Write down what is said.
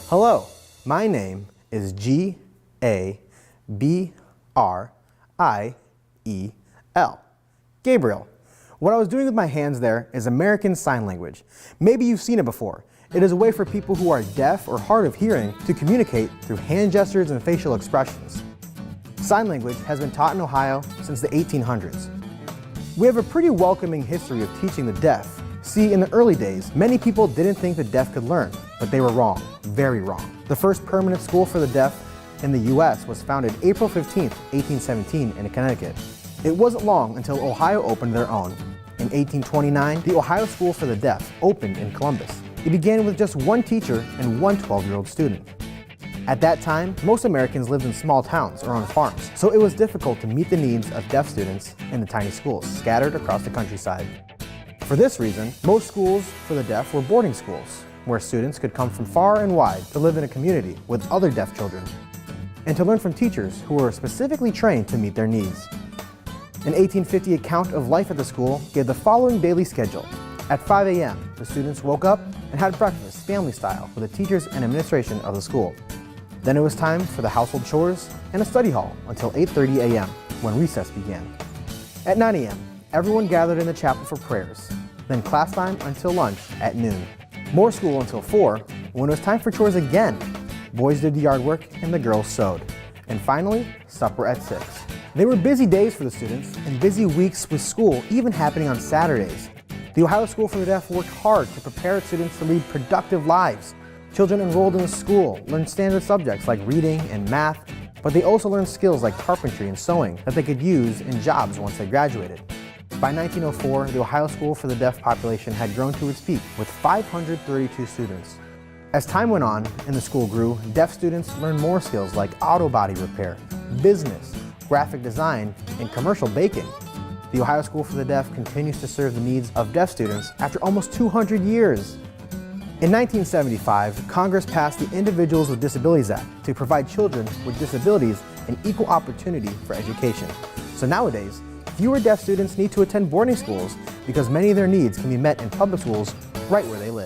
Hello, my name is Gabriel. Gabriel. What I was doing with my hands there is American Sign Language. Maybe you've seen it before. It is a way for people who are deaf or hard of hearing to communicate through hand gestures and facial expressions. Sign language has been taught in Ohio since the 1800s. We have a pretty welcoming history of teaching the deaf. See, in the early days, many people didn't think the deaf could learn, but they were wrong, very wrong. The first permanent school for the deaf in the U.S. was founded April 15, 1817 in Connecticut. It wasn't long until Ohio opened their own. In 1829, the Ohio School for the Deaf opened in Columbus. It began with just one teacher and one 12-year-old student. At that time, most Americans lived in small towns or on farms, so it was difficult to meet the needs of deaf students in the tiny schools scattered across the countryside. For this reason, most schools for the deaf were boarding schools, where students could come from far and wide to live in a community with other deaf children, and to learn from teachers who were specifically trained to meet their needs. An 1850 account of life at the school gave the following daily schedule. At 5 a.m., the students woke up and had breakfast, family style, with the teachers and administration of the school. Then it was time for the household chores and a study hall until 8:30 a.m., when recess began. At 9 a.m., everyone gathered in the chapel for prayers, then class time until lunch at noon. More school until 4, when it was time for chores again. Boys did the yard work and the girls sewed. And finally, supper at 6. They were busy days for the students and busy weeks with school even happening on Saturdays. The Ohio School for the Deaf worked hard to prepare its students to lead productive lives. Children enrolled in the school learned standard subjects like reading and math, but they also learned skills like carpentry and sewing that they could use in jobs once they graduated. By 1904, the Ohio School for the Deaf population had grown to its peak with 532 students. As time went on and the school grew, deaf students learned more skills like auto body repair, business, graphic design, and commercial baking. The Ohio School for the Deaf continues to serve the needs of deaf students after almost 200 years. In 1975, Congress passed the Individuals with Disabilities Act to provide children with disabilities an equal opportunity for education. So nowadays, fewer deaf students need to attend boarding schools because many of their needs can be met in public schools right where they live.